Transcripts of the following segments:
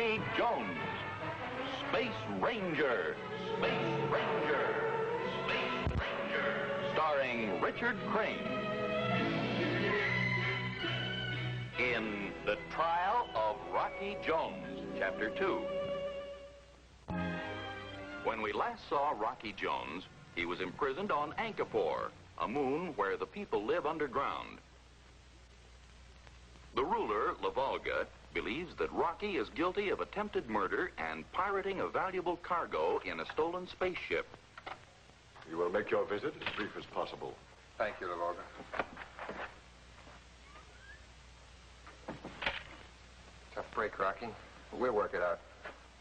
Rocky Jones, Space Ranger, Space Ranger, Space Ranger, starring Richard Crane. In The Trial of Rocky Jones, Chapter 2. When we last saw Rocky Jones, he was imprisoned on u.f.o, a moon where the people live underground. The ruler, Volga, believes that Rocky is guilty of attempted murder and pirating a valuable cargo in a stolen spaceship. You will make your visit as brief as possible. Thank you, Volga. Tough break, Rocky. We'll work it out.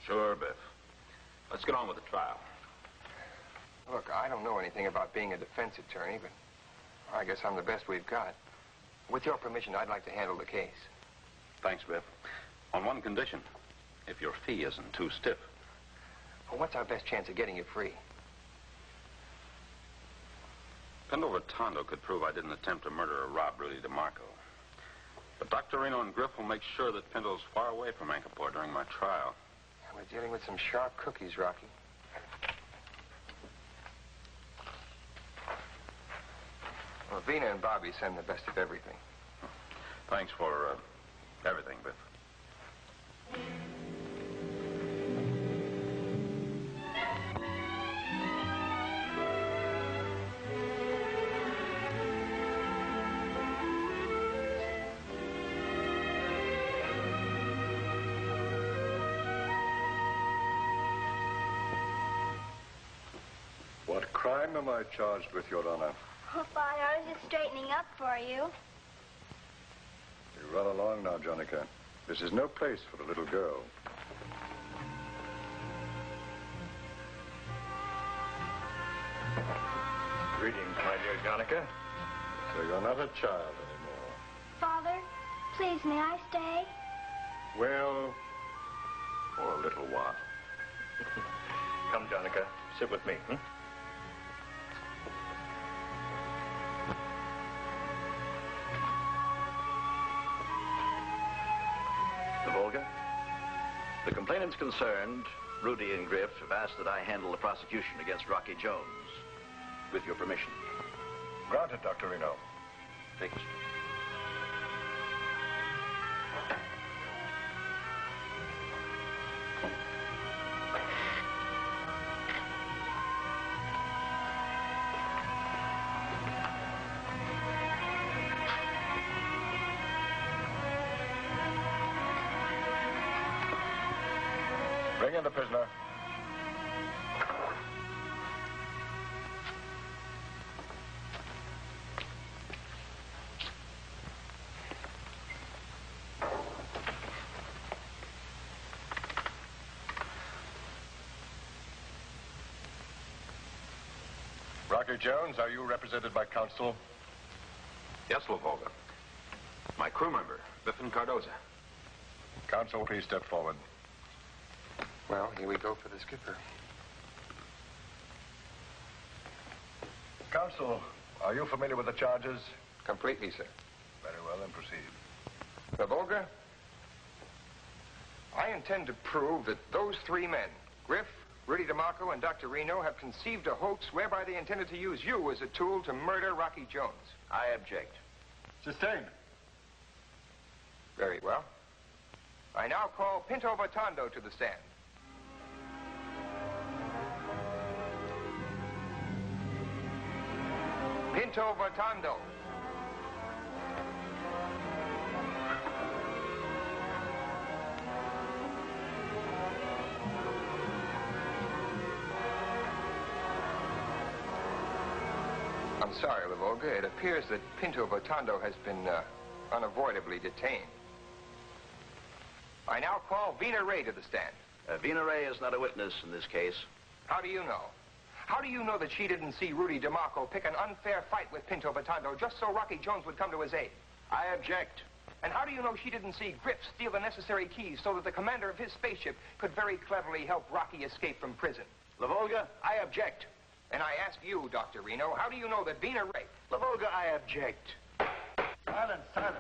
Sure, Biff. Let's get on with the trial. Look, I don't know anything about being a defense attorney, but I guess I'm the best we've got. With your permission, I'd like to handle the case. Thanks, Biff. On one condition, if your fee isn't too stiff. Well, what's our best chance of getting you free? Pendle Rotondo could prove I didn't attempt to murder or rob Rudy DeMarco. But Dr. Reno and Griff will make sure that Pendle's far away from u.f.o during my trial. We're dealing with some sharp cookies, Rocky. Well, Vina and Bobby send the best of everything. Thanks for everything, Biff. What crime am I charged with, Your Honor? Oh, Father, I was just straightening up for you. You run along now, Jonica. This is no place for a little girl. Greetings, my dear Jonica. So you're not a child anymore. Father, please, may I stay? Well, for a little while. Come, Jonica, sit with me. Volga. The complainants concerned, Rudy and Griff, have asked that I handle the prosecution against Rocky Jones. With your permission. Granted, Dr. Reno. Thank you, sir. Bring in the prisoner. Rocky Jones, are you represented by counsel? Yes, Volga. My crew member, Biff and Cardoza. Counsel, please step forward. Well, here we go for the skipper. Counsel, are you familiar with the charges? Completely, sir. Very well, then proceed. Volga, I intend to prove that those three men, Griff, Rudy DeMarco, and Dr. Reno, have conceived a hoax whereby they intended to use you as a tool to murder Rocky Jones. I object. Sustained. Very well. I now call Pinto Rotondo to the stand. Pinto Rotondo. I'm sorry, Volga. It appears that Pinto Rotondo has been unavoidably detained. I now call Vina Ray to the stand. Vina Ray is not a witness in this case. How do you know? How do you know that she didn't see Rudy DeMarco pick an unfair fight with Pinto Rotondo just so Rocky Jones would come to his aid? I object. And how do you know she didn't see Griff steal the necessary keys so that the commander of his spaceship could very cleverly help Rocky escape from prison? Volga, I object. And I ask you, Dr. Reno, how do you know that Vina Ray... Volga, I object. Silence, silence.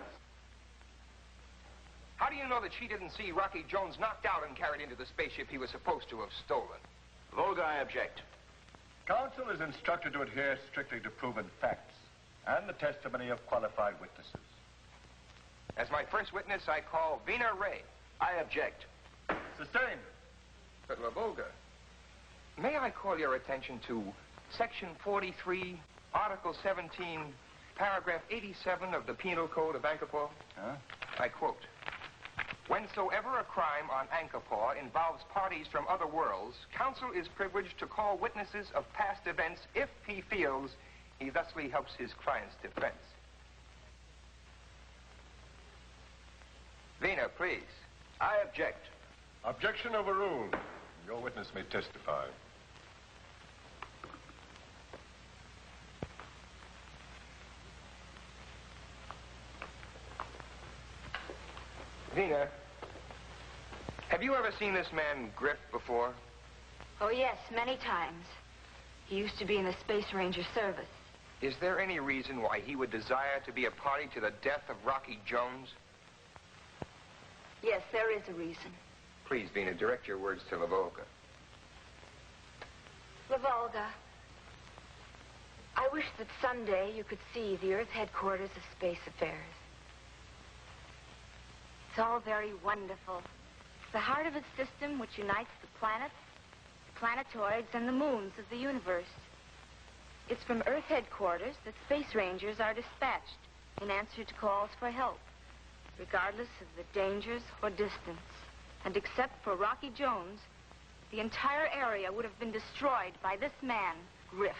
How do you know that she didn't see Rocky Jones knocked out and carried into the spaceship he was supposed to have stolen? Volga, I object. Counsel is instructed to adhere strictly to proven facts and the testimony of qualified witnesses. As my first witness, I call Vina Ray. I object. Sustained. But Volga, may I call your attention to Section 43, Article 17, Paragraph 87 of the Penal Code of Angkor? Huh? I quote, "Whensoever a crime on Angkor involves parties from other worlds, counsel is privileged to call witnesses of past events if he feels he thusly helps his client's defense." Vina, please. I object. Objection overruled. Your witness may testify. Vina, have you ever seen this man Griff before? Oh, yes, many times. He used to be in the Space Ranger service. Is there any reason why he would desire to be a party to the death of Rocky Jones? Yes, there is a reason. Please, Vina, direct your words to Volga. Volga, I wish that someday you could see the Earth headquarters of space affairs. It's all very wonderful. It's the heart of a system which unites the planets, the planetoids, and the moons of the universe. It's from Earth headquarters that Space Rangers are dispatched in answer to calls for help, regardless of the dangers or distance. And except for Rocky Jones, the entire area would have been destroyed by this man, Griff.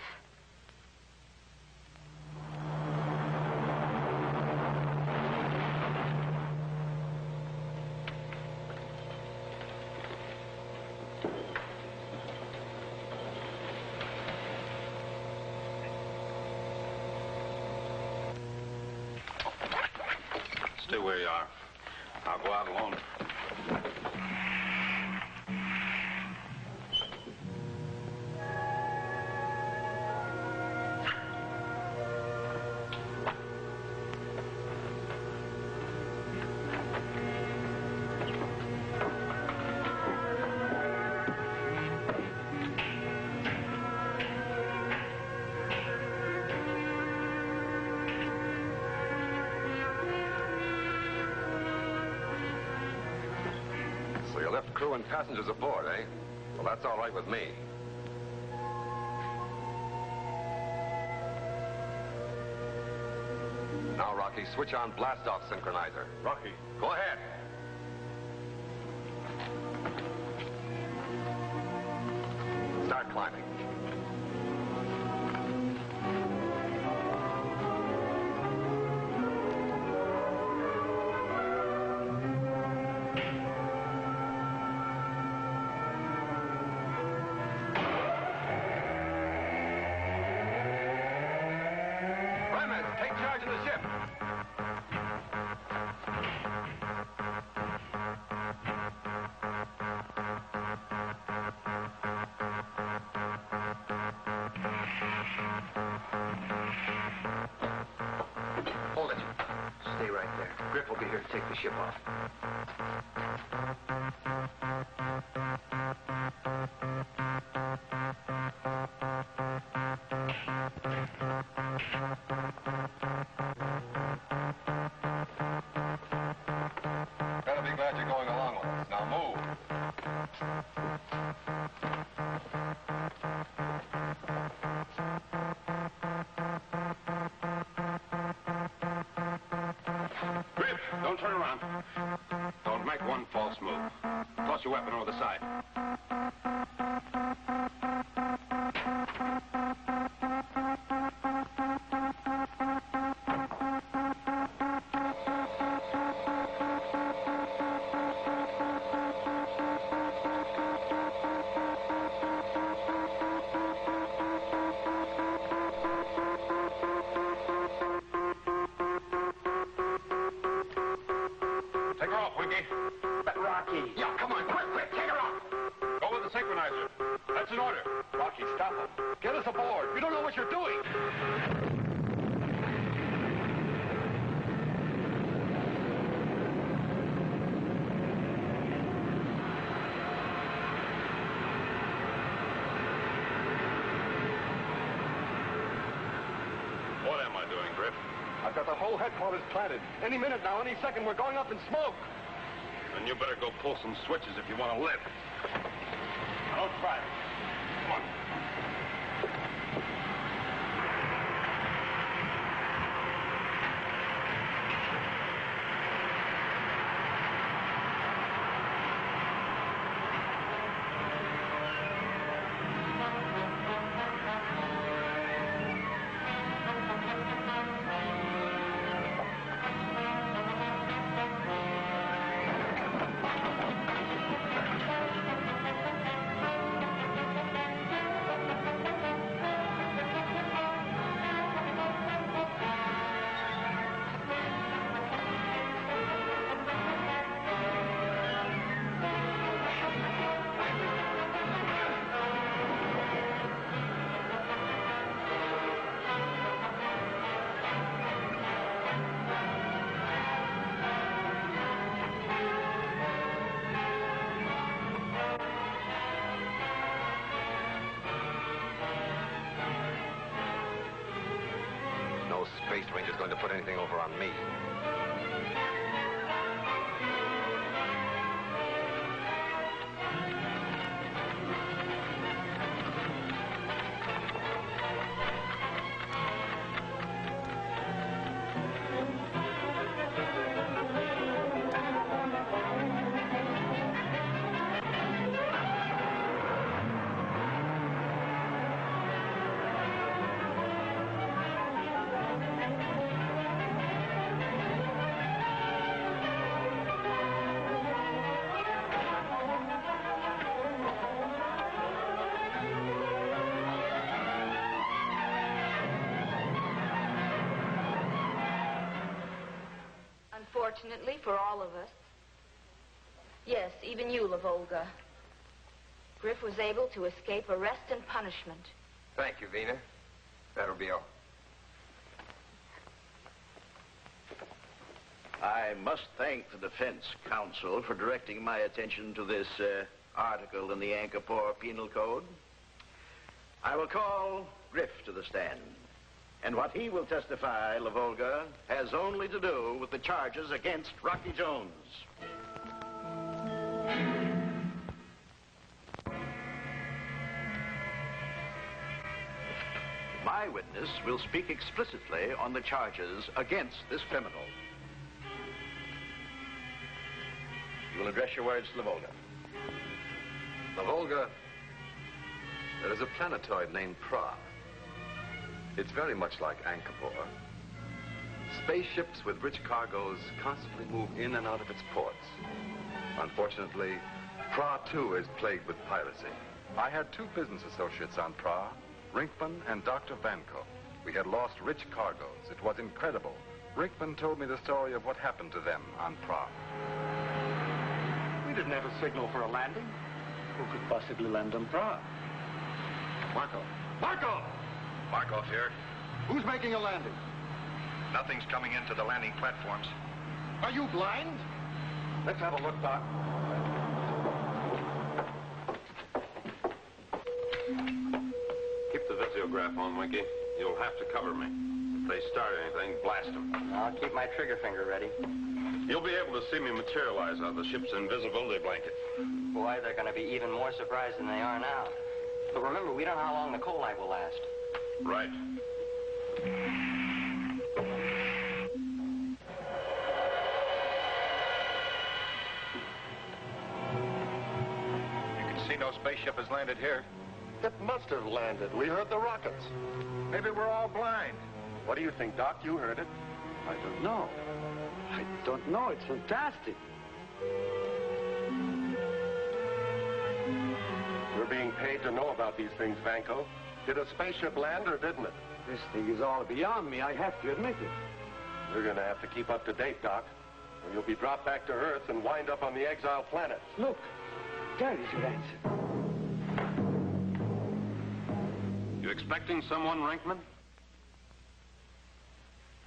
Stay where you are. I'll go out alone. So you left crew and passengers aboard, eh? Well, that's all right with me. Now, Rocky, switch on blast-off synchronizer. Rocky. Go ahead. Start climbing. Take charge of the ship. Hold it. Stay right there. Griff will be here to take the ship off. Better be glad you're going along with us. Now move. Griff, don't turn around. Don't make one false move. Toss your weapon over the side. Take her off, Winky. But Rocky. Yeah, come on, quick, take her off. Go with the synchronizer. That's an order. Rocky, stop him. Get us aboard. You don't know what you're doing. Griff? I've got the whole headquarters planted. Any minute now, any second, we're going up in smoke. Then you better go pull some switches if you want to live. Don't try it. Come on. No space ranger's going to put anything over on me. Unfortunately for all of us. Yes, even you, Lavolga. Griff was able to escape arrest and punishment. Thank you, Vina. That'll be all. I must thank the defense counsel for directing my attention to this article in the Angkor Penal Code. I will call Griff to the stand. And what he will testify, Lavolga, has only to do with the charges against Rocky Jones. My witness will speak explicitly on the charges against this criminal. You will address your words to Lavolga. Lavolga, there is a planetoid named Pra. It's very much like Angkor. Spaceships with rich cargoes constantly move in and out of its ports. Unfortunately, Pra, too, is plagued with piracy. I had two business associates on Pra, Brinkman and Dr. Vanko. We had lost rich cargoes. It was incredible. Brinkman told me the story of what happened to them on Pra. We didn't have a signal for a landing. Who could possibly land on Pra? Marco. Marco! Markov here. Who's making a landing? Nothing's coming into the landing platforms. Are you blind? Let's have a look, Doc. Keep the visiograph on, Winky. You'll have to cover me. If they start anything, blast them. I'll keep my trigger finger ready. You'll be able to see me materialize out of the ship's invisibility blanket. Boy, they're going to be even more surprised than they are now. But remember, we don't know how long the coal light will last. Right. You can see no spaceship has landed here. It must have landed. We heard the rockets. Maybe we're all blind. What do you think, Doc? You heard it. I don't know. I don't know. It's fantastic. We're being paid to know about these things, Vanko. Did a spaceship land or didn't it? This thing is all beyond me. I have to admit it. You're going to have to keep up to date, Doc, or you'll be dropped back to Earth and wind up on the exile planet. Look, there is your answer. You expecting someone, Rinkman?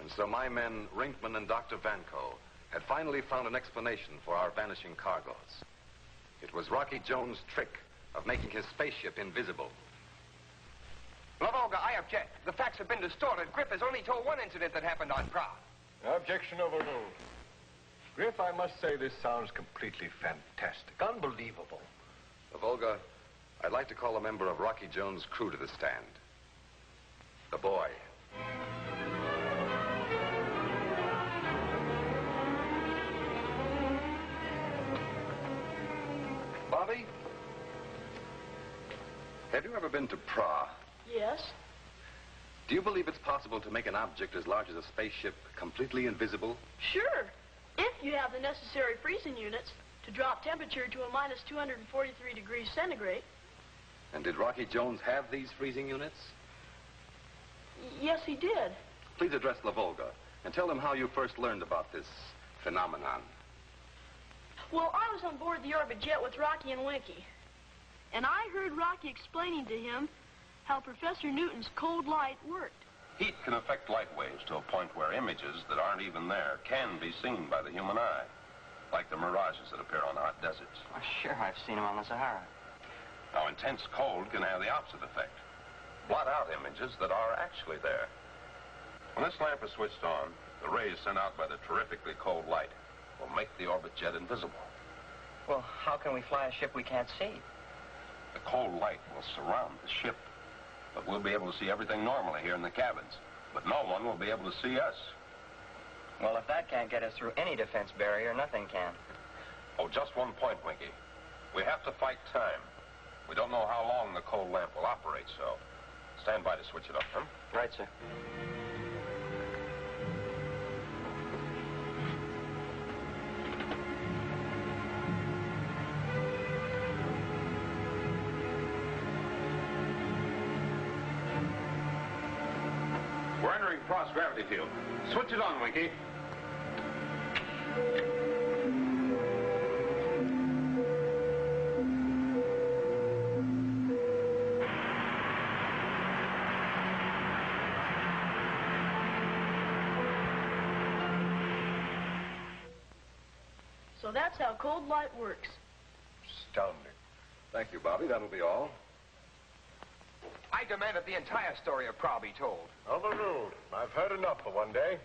And so my men, Rinkman and Dr. Vanko, had finally found an explanation for our vanishing cargoes. It was Rocky Jones' trick of making his spaceship invisible. Lavolga, I object. The facts have been distorted. Griff has only told one incident that happened on Pra. Objection overruled. Griff, I must say this sounds completely fantastic. Unbelievable. Volga, I'd like to call a member of Rocky Jones' crew to the stand. The boy. Bobby? Have you ever been to Pra? Yes. Do you believe it's possible to make an object as large as a spaceship completely invisible? Sure. If you have the necessary freezing units to drop temperature to a minus 243 degrees centigrade. And did Rocky Jones have these freezing units? Yes, he did. Please address La Volga and tell him how you first learned about this phenomenon. Well, I was on board the orbit jet with Rocky and Winky. And I heard Rocky explaining to him how Professor Newton's cold light worked. Heat can affect light waves to a point where images that aren't even there can be seen by the human eye, like the mirages that appear on hot deserts. Oh, sure, I've seen them on the Sahara. Now, intense cold can have the opposite effect. Blot out images that are actually there. When this lamp is switched on, the rays sent out by the terrifically cold light will make the orbit jet invisible. Well, how can we fly a ship we can't see? The cold light will surround the ship, but we'll be able to see everything normally here in the cabins. But no one will be able to see us. Well, if that can't get us through any defense barrier, nothing can. Oh, just one point, Winky. We have to fight time. We don't know how long the cold lamp will operate, so stand by to switch it up, huh? Right, sir. We're entering cross-gravity field. Switch it on, Winky. So that's how cold light works. Astounding. Thank you, Bobby. That'll be all. I demand that the entire story of Pra be told. Overruled. I've heard enough for one day.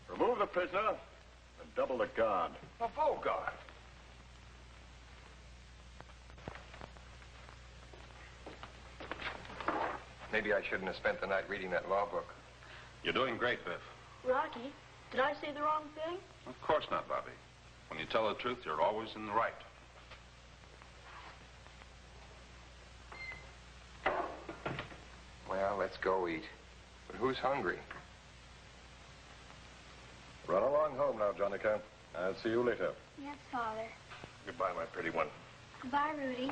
Remove the prisoner and double the guard. Lavolga. Maybe I shouldn't have spent the night reading that law book. You're doing great, Biff. Rocky, did I say the wrong thing? Of course not, Bobby. When you tell the truth, you're always in the right. Well, let's go eat. But who's hungry? Run along home now, Jonica. I'll see you later. Yes, Father. Goodbye, my pretty one. Goodbye, Rudy.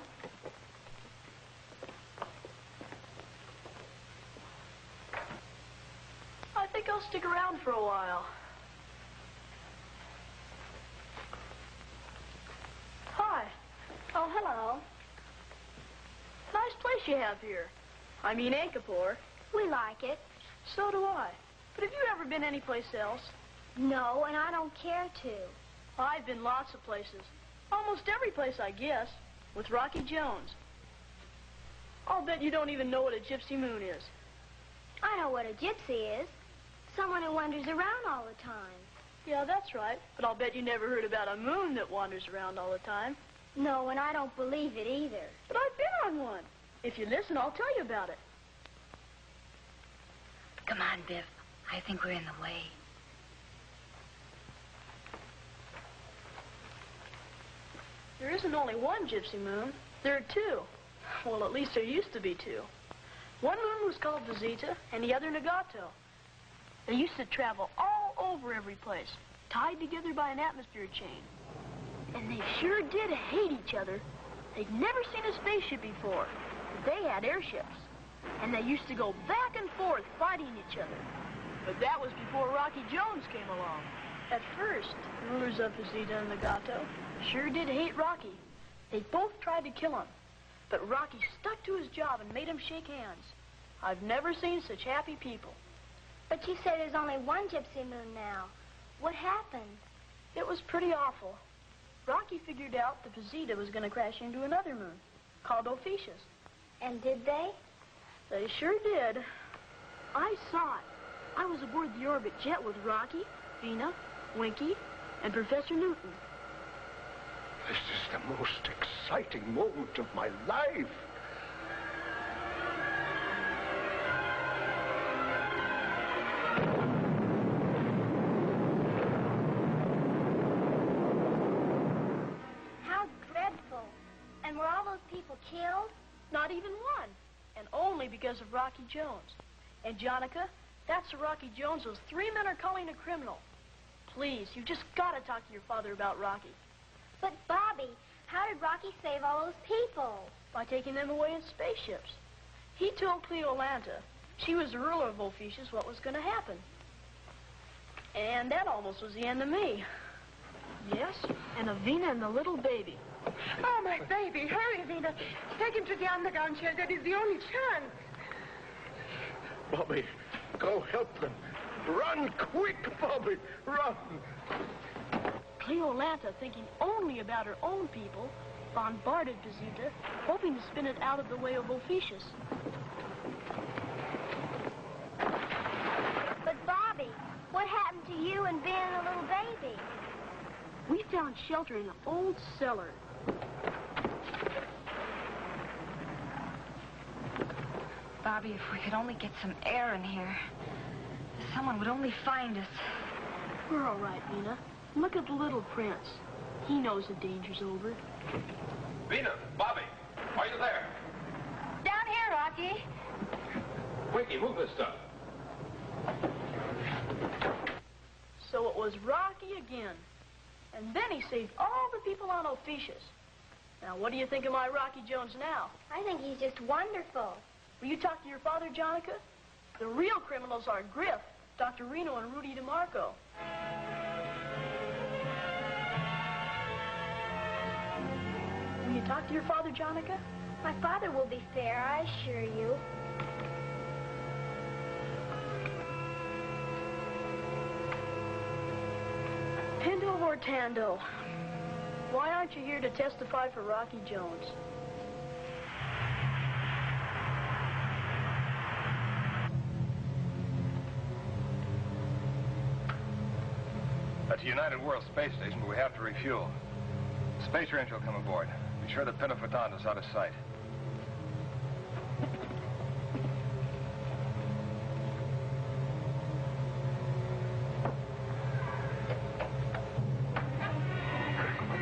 I think I'll stick around for a while. Hi. Oh, hello. Nice place you have here. I mean, Angkor. We like it. So do I. But have you ever been anyplace else? No, and I don't care to. I've been lots of places. Almost every place, I guess. With Rocky Jones. I'll bet you don't even know what a gypsy moon is. I know what a gypsy is. Someone who wanders around all the time. Yeah, that's right. But I'll bet you never heard about a moon that wanders around all the time. No, and I don't believe it either. But I've been on one. If you listen, I'll tell you about it. Come on, Biff. I think we're in the way. There isn't only one gypsy moon. There are two. Well, at least there used to be two. One moon was called Visita, and the other Nagato. They used to travel all over every place, tied together by an atmosphere chain. And they sure did hate each other. They'd never seen a spaceship before. They had airships. And they used to go back and forth fighting each other. But that was before Rocky Jones came along. At first, the rulers of Visita and Nagato sure did hate Rocky. They both tried to kill him. But Rocky stuck to his job and made him shake hands. I've never seen such happy people. But you say there's only one gypsy moon now. What happened? It was pretty awful. Rocky figured out the Visita was going to crash into another moon, called Ophiuchus. And did they? They sure did. I saw it. I was aboard the orbit jet with Rocky, Vina, Winky, and Professor Newton. This is the most exciting moment of my life. How dreadful. And were all those people killed? Not even one. And only because of Rocky Jones. And Jonica, that's Rocky Jones those 3 men are calling a criminal. Please, you just got to talk to your father about Rocky. But, Bobby, how did Rocky save all those people? By taking them away in spaceships. He told Cleolanta, she was the ruler of Ophiuchus, what was going to happen. And that almost was the end of me. Yes, and of Vina and the little baby. Oh, my baby. Hurry, Vina. Take him to the underground shed. That is the only chance. Bobby, go help them. Run quick, Bobby. Run. Cleolanta, thinking only about her own people, bombarded Visita, hoping to spin it out of the way of Ophiuchus. But, Bobby, what happened to you and Ben and the little baby? We found shelter in an old cellar. Bobby, if we could only get some air in here. If someone would only find us. We're all right, Vina. Look at the little prince. He knows the danger's over. Vina, Bobby, are you there? Down here, Rocky. Winky, move this stuff. So it was Rocky again. And then he saved all the people on Ophiuchus. Now, what do you think of my Rocky Jones now? I think he's just wonderful. Will you talk to your father, Jonica? The real criminals are Griff, Dr. Reno, and Rudy DeMarco. Will you talk to your father, Jonica? My father will be fair, I assure you. Pinto Hortando, why aren't you here to testify for Rocky Jones? At the United World Space Station, but we have to refuel. Space Ranger will come aboard. Be sure that Pinto Hortando's out of sight.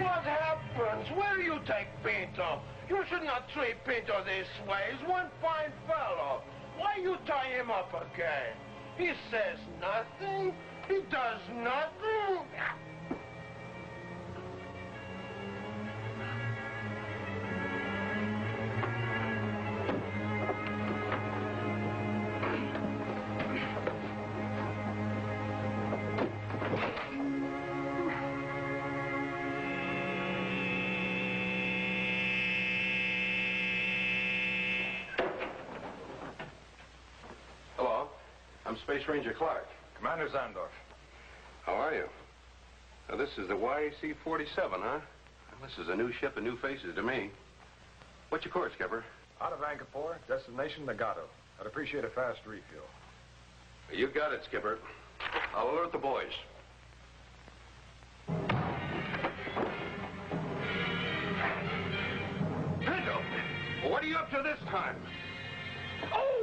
What happens? Where do you take Pinto? You should not treat Pinto this way. He's one fine fellow. Why you tie him up again? He says nothing. He does nothing. Hello, I'm Space Ranger Clark. Commander Zandorf. How are you? Now, this is the YC-47, huh? Well, this is a new ship and new faces to me. What's your course, Skipper? Out of Angkor, destination Nagato. I'd appreciate a fast refuel. You got it, Skipper. I'll alert the boys. Pinto, what are you up to this time? Oh!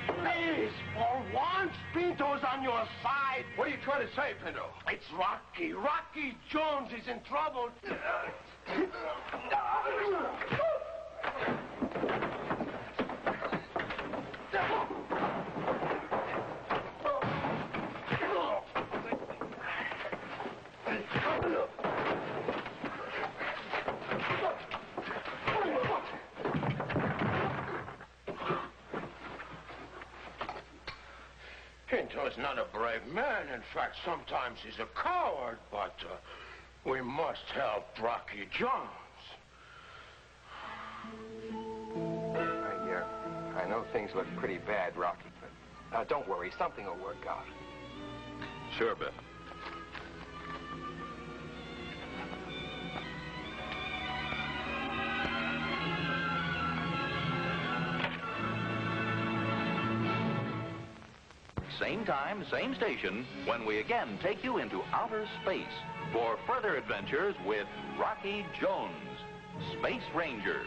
Please, for once, Pinto's on your side. What are you trying to say, Pinto? It's Rocky. Rocky Jones is in trouble. Pinto is not a brave man. In fact, sometimes he's a coward, but we must help Rocky Jones. I know things look pretty bad, Rocky, but don't worry. Something will work out. Sure, Biff. same time, same station, when we again take you into outer space for further adventures with Rocky Jones, Space Ranger.